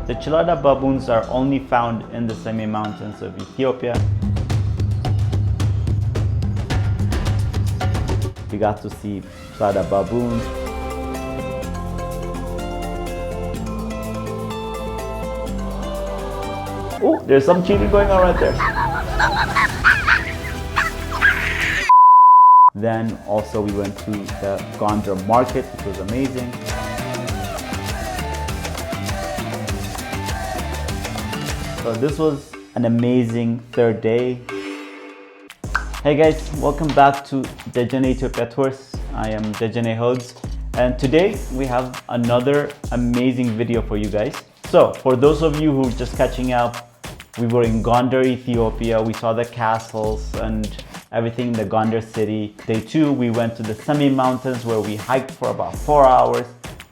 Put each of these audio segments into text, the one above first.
The Gelada Baboons are only found in the Simien Mountains of Ethiopia. We got to see Gelada Baboons. Oh, there's some cheating going on right there. Then also we went to the Gondar market, which was amazing. So this was an amazing third day. Hey guys, welcome back to Dejene Ethiopia Tours. I am Dejene Hodes, and today we have another amazing video for you guys. So for those of you who are just catching up, we were in Gondar, Ethiopia. We saw the castles and everything in the Gondar city. Day 2, we went to the Simien Mountains where we hiked for about 4 hours.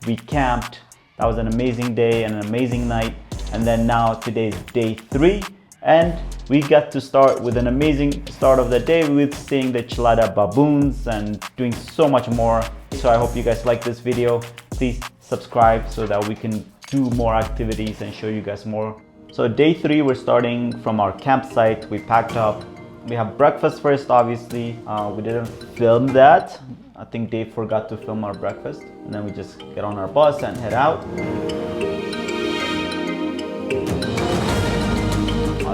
We camped. That was an amazing day and an amazing night. And then now today's day 3, and we got to start with an amazing start of the day with seeing the Gelada Baboons and doing so much more. So I hope you guys like this video. Please subscribe so that we can do more activities and show you guys more. So day 3, we're starting from our campsite. We packed up. We have breakfast first, obviously. We didn't film that. I think Dave forgot to film our breakfast. And then we just get on our bus and head out.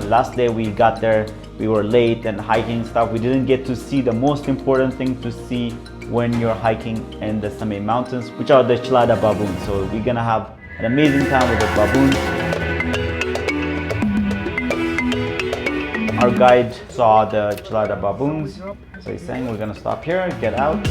Last day we got there, we were late and hiking stuff. We didn't get to see the most important thing to see when you're hiking in the Simien Mountains, which are the Gelada Baboons. So we're gonna have an amazing time with the baboons. Our guide saw the Gelada Baboons, so he's saying we're gonna stop here, get out.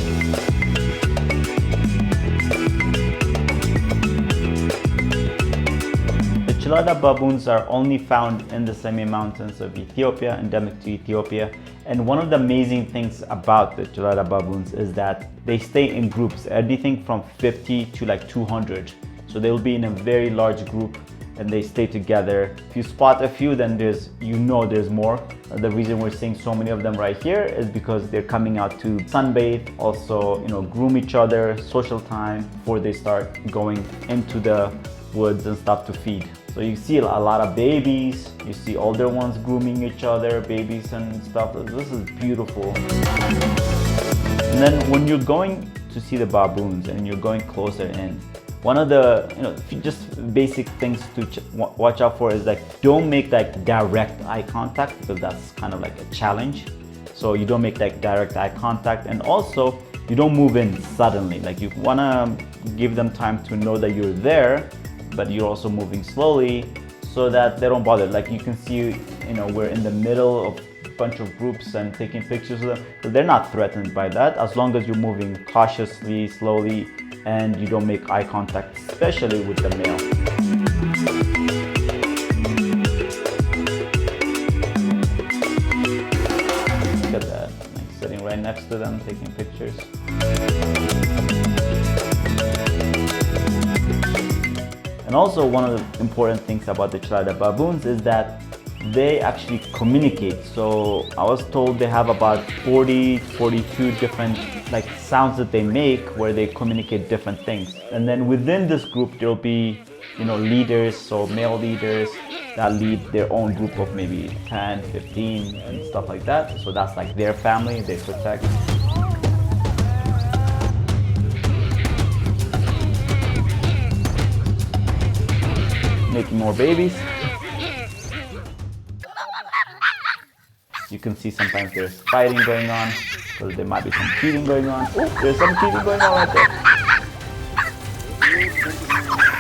Gelada baboons are only found in the Simien Mountains of Ethiopia, endemic to Ethiopia. And one of the amazing things about the Gelada baboons is that they stay in groups, anything from 50 to like 200. So they'll be in a very large group and they stay together. If you spot a few, then there's more. The reason we're seeing so many of them right here is because they're coming out to sunbathe, also, groom each other, social time before they start going into the woods and stuff to feed. So you see a lot of babies, you see older ones grooming each other, babies and stuff. This is beautiful. And then when you're going to see the baboons and you're going closer in, one of the just basic things to watch out for is like, don't make like direct eye contact, because that's kind of like a challenge. So you don't make like direct eye contact, and also you don't move in suddenly. Like you want to give them time to know that you're there, but you're also moving slowly so that they don't bother. Like you can see, we're in the middle of a bunch of groups and taking pictures of them. So they're not threatened by that, as long as you're moving cautiously, slowly, and you don't make eye contact, especially with the male. Look at that, like sitting right next to them, taking pictures. And also one of the important things about the Gelada Baboons is that they actually communicate. So I was told they have about 40, 42 different like sounds that they make where they communicate different things. And then within this group, there'll be, leaders, so male leaders that lead their own group of maybe 10, 15 and stuff like that. So that's like their family, they protect. Making more babies. You can see sometimes there's fighting going on, so there might be some cheating going on. Oh, there's some cheating going on right there.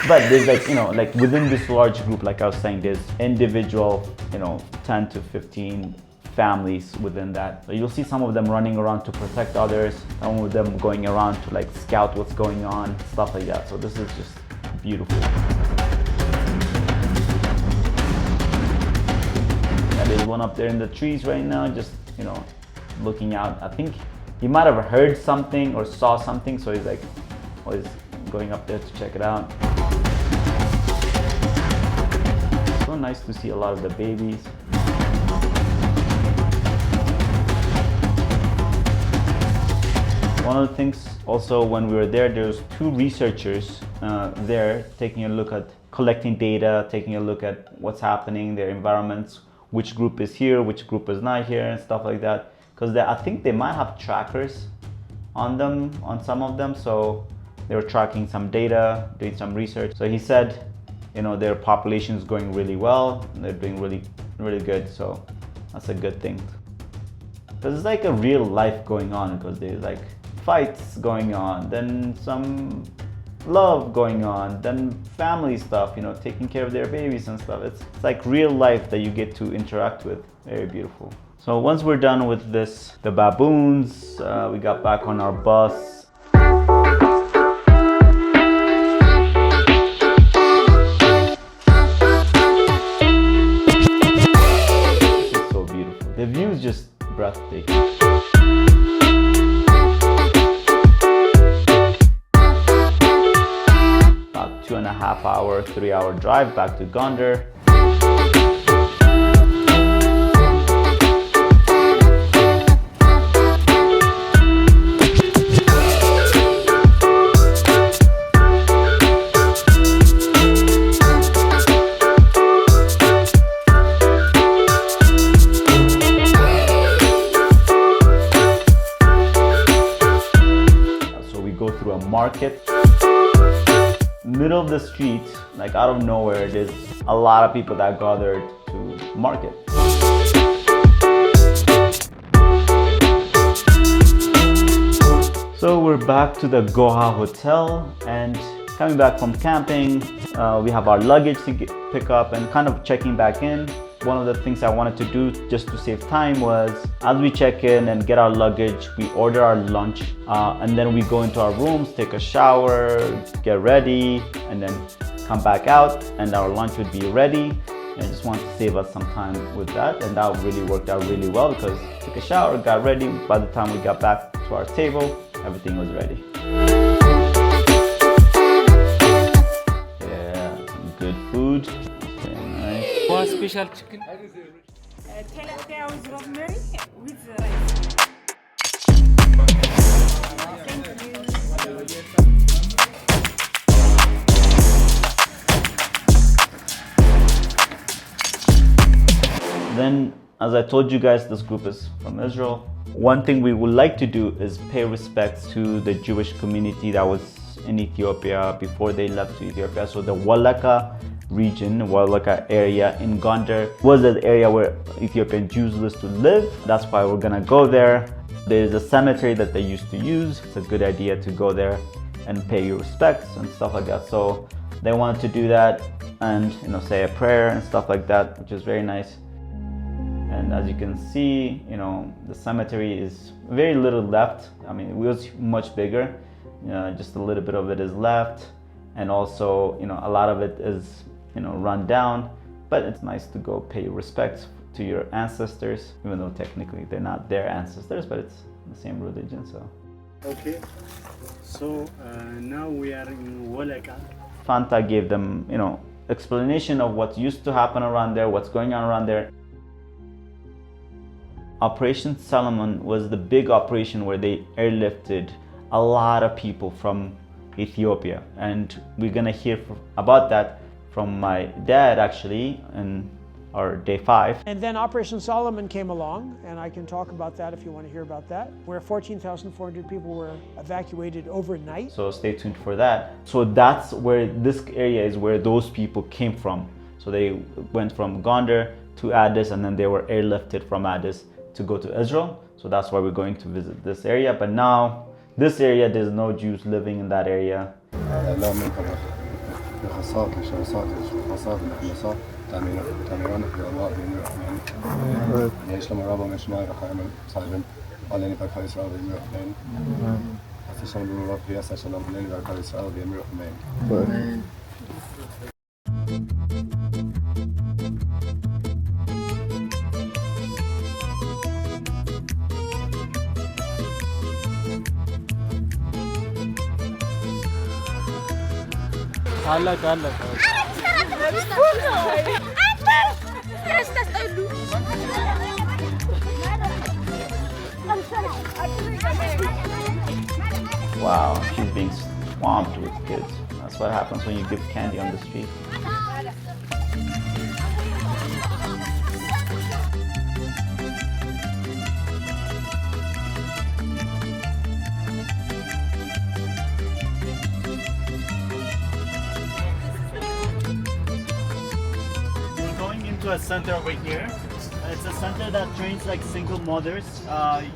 But there's like within this large group, like I was saying, there's individual, 10 to 15 families within that. So you'll see some of them running around to protect others, some of them going around to like scout what's going on, stuff like that. So this is just beautiful. There's one up there in the trees right now, just looking out. I think he might have heard something or saw something, so he's like always going up there to check it out. So nice to see a lot of the babies. One of the things also when we were there, there was 2 researchers there taking a look at collecting data, taking a look at what's happening, their environments, which group is here, which group is not here, and stuff like that. Because I think they might have trackers on them, on some of them. So they were tracking some data, doing some research. So he said, you know, their population is going really well. And they're doing really, really good. So that's a good thing. Because it's like a real life going on, because there's like fights going on, then some love going on, then family stuff, you know, taking care of their babies and stuff. It's like real life that you get to interact with. Very beautiful. So once we're done with this, the baboons, we got back on our bus. This is so beautiful. The view is just breathtaking. About 2.5 hour, 3 hour drive back to Gondar. Market, middle of the street, like out of nowhere, there's a lot of people that gathered to market. So we're back to the Goha hotel, and coming back from camping, we have our luggage to pick up and kind of checking back in. One of the things I wanted to do just to save time was, as we check in and get our luggage, we order our lunch, and then we go into our rooms, take a shower, get ready, and then come back out, and our lunch would be ready. And I just wanted to save us some time with that, and that really worked out really well, because took a shower, got ready. By the time we got back to our table, everything was ready. Yeah, some good food. What special chicken? Tilapia with rosemary with rice. Then, as I told you guys, this group is from Israel. One thing we would like to do is pay respects to the Jewish community that was in Ethiopia before they left to Ethiopia. So the Wolleka region, Wolleka area in Gondar was an area where Ethiopian Jews used to live. That's why we're gonna go there. There's a cemetery that they used to use. It's a good idea to go there and pay your respects and stuff like that. So they wanted to do that and, you know, say a prayer and stuff like that, which is very nice. And as you can see, you know, the cemetery is very little left. I mean, it was much bigger. Just a little bit of it is left, and also, you know, a lot of it is, you know, run down. But it's nice to go pay respects to your ancestors, even though technically they're not their ancestors, but it's the same religion. So okay, so now we are in Wolleka. Fanta gave them, you know, explanation of what used to happen around there, what's going on around there. Operation Solomon was the big operation where they airlifted a lot of people from Ethiopia, and we're gonna hear about that from my dad actually in our day 5. And then Operation Solomon came along, and I can talk about that if you want to hear about that, where 14,400 people were evacuated overnight. So stay tuned for that. So that's where this area is where those people came from. So they went from Gondar to Addis, and then they were airlifted from Addis to go to Israel. So that's why we're going to visit this area. But now this area, there's no Jews living in that area. Wow, she's being swamped with kids. That's That's what happens when you give candy on the street. A center over here. It's a center that trains like single mothers,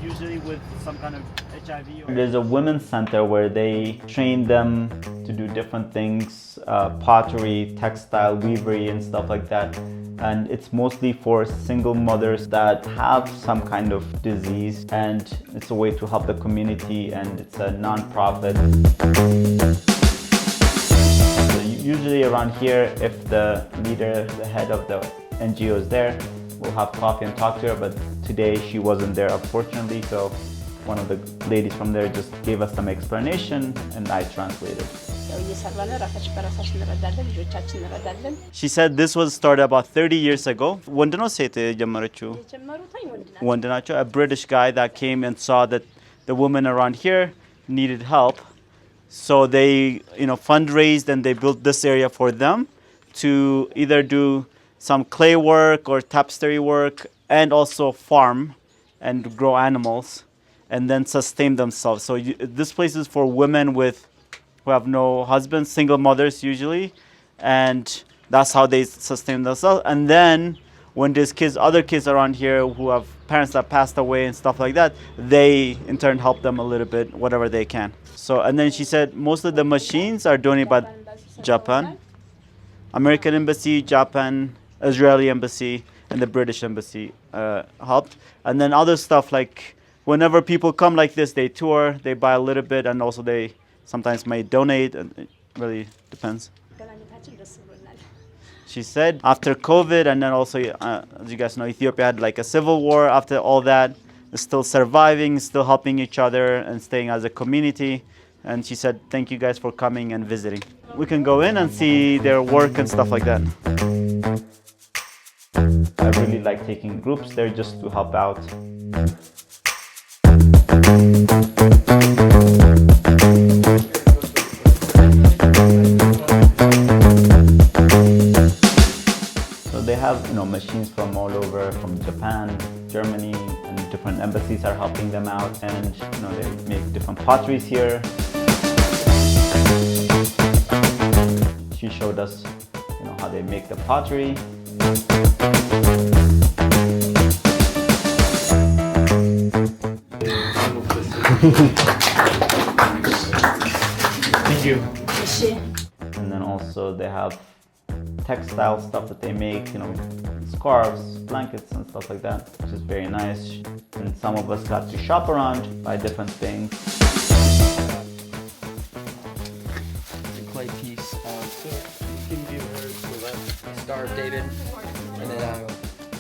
usually with some kind of HIV. There's a women's center where they train them to do different things, pottery, textile, weavery and stuff like that. And it's mostly for single mothers that have some kind of disease, and it's a way to help the community, and it's a non-profit. Usually around here, if the leader, the head of the NGO is there, we'll have coffee and talk to her, but today she wasn't there unfortunately, so one of the ladies from there just gave us some explanation and I translated. She said this was started about 30 years ago. A British guy that came and saw that the women around here needed help. So they, fundraised and they built this area for them to either do some clay work or tapestry work and also farm and grow animals and then sustain themselves. So this place is for women who have no husbands, single mothers usually, and that's how they sustain themselves. And then when there's other kids around here who have parents that passed away and stuff like that, they in turn help them a little bit, whatever they can. So, and then she said most of the machines are donated by Japan, American Embassy, Japan, Israeli Embassy, and the British Embassy helped. And then other stuff like whenever people come like this, they tour, they buy a little bit, and also they sometimes may donate, and it really depends. She said after COVID, and then also, as you guys know, Ethiopia had like a civil war. After all that, it's still surviving, still helping each other and staying as a community. And she said, thank you guys for coming and visiting. We can go in and see their work and stuff like that. I really like taking groups there just to help out. So they have, machines from all over, from Japan, Germany, and different embassies are helping them out. And they make different potteries here. She showed us, how they make the pottery. Thank you. And then also they have textile stuff that they make, scarves, blankets and stuff like that, which is very nice. And some of us got to shop around, buy different things. Clay piece. Star of David, and then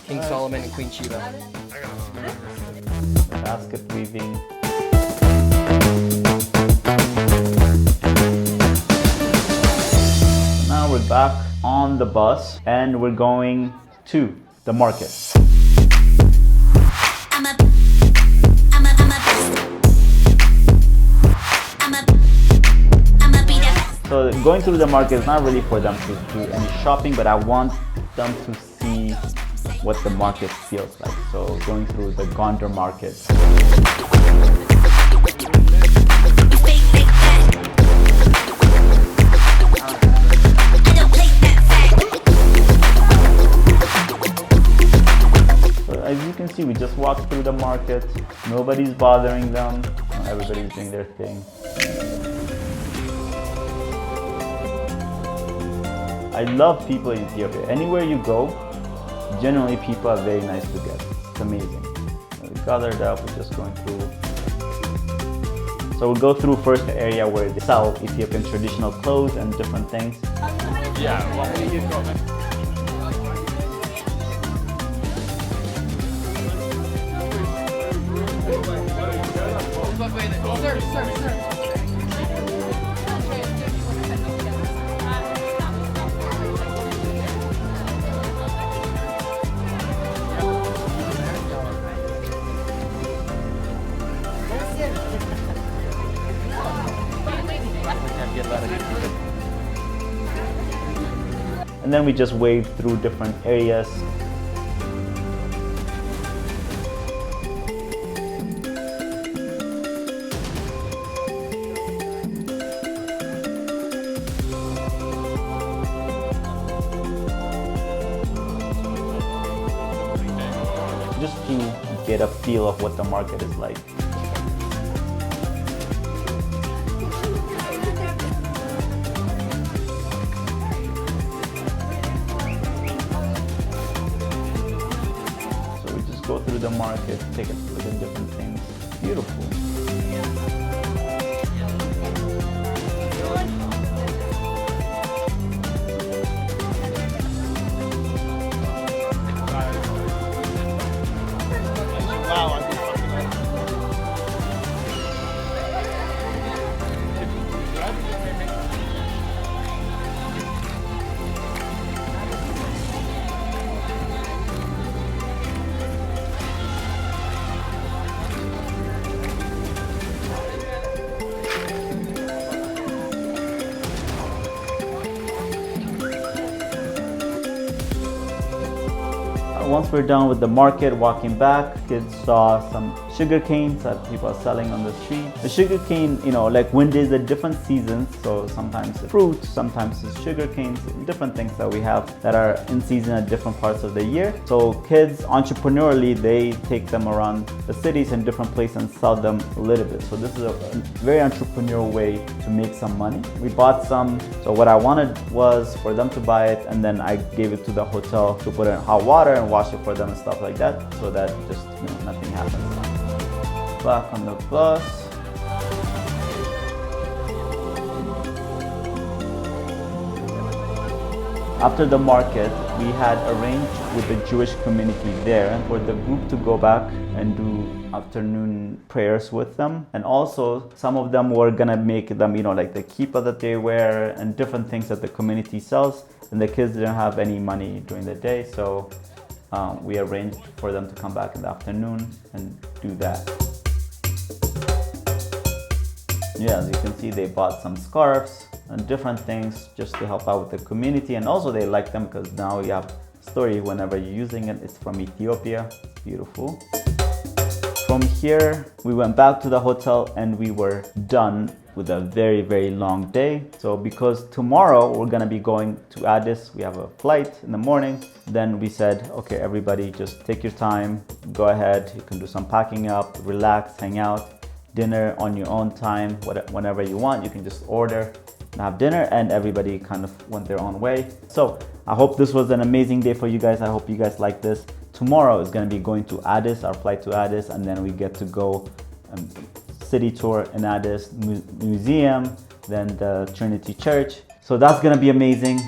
King Solomon and Queen Sheba. Basket weaving. Now we're back on the bus and we're going to the market. So going through the market is not really for them to do any shopping, but I want them to see what the market feels like. So going through the Gondar market. So as you can see, we just walked through the market. Nobody's bothering them. Everybody's doing their thing. I love people in Ethiopia. Anywhere you go, generally people are very nice together. It's amazing. We gathered up, we're just going through. So we'll go through first the area where they sell Ethiopian traditional clothes and different things. Yeah, what do you got? Sir. and then we just waved through different areas. Just to get a feel of what the market is like. So we just go through the market, take a look at different things. Beautiful. Once we're done with the market, walking back, kids saw some sugar canes that people are selling on the street. The sugar cane, you know, like when there's a different seasons, so sometimes it's fruit, sometimes it's sugar canes, different things that we have that are in season at different parts of the year. So kids, entrepreneurially, they take them around the cities and different places and sell them a little bit. So this is a very entrepreneurial way to make some money. We bought some, so what I wanted was for them to buy it, and then I gave it to the hotel to put it in hot water and wash it for them and stuff like that, so that just, you know, nothing happens. Back on the bus. After the market, we had arranged with the Jewish community there for the group to go back and do afternoon prayers with them. And also, some of them were gonna make them, you know, like the kippah that they wear and different things that the community sells. And the kids didn't have any money during the day, so we arranged for them to come back in the afternoon and do that. Yeah, as you can see, they bought some scarves and different things just to help out with the community, and also they like them because now you have story whenever you're using it. It's from Ethiopia. It's beautiful. From here, we went back to the hotel and we were done with a very, very long day. So because tomorrow we're gonna be going to Addis, we have a flight in the morning. Then we said, okay, everybody just take your time, go ahead. You can do some packing up, relax, hang out, dinner on your own time, whenever you want. You can just order and have dinner, and everybody kind of went their own way. So I hope this was an amazing day for you guys. I hope you guys like this. Tomorrow is going to be going to Addis, our flight to Addis, and then we get to go city tour in Addis, museum, then the Trinity Church. So that's going to be amazing.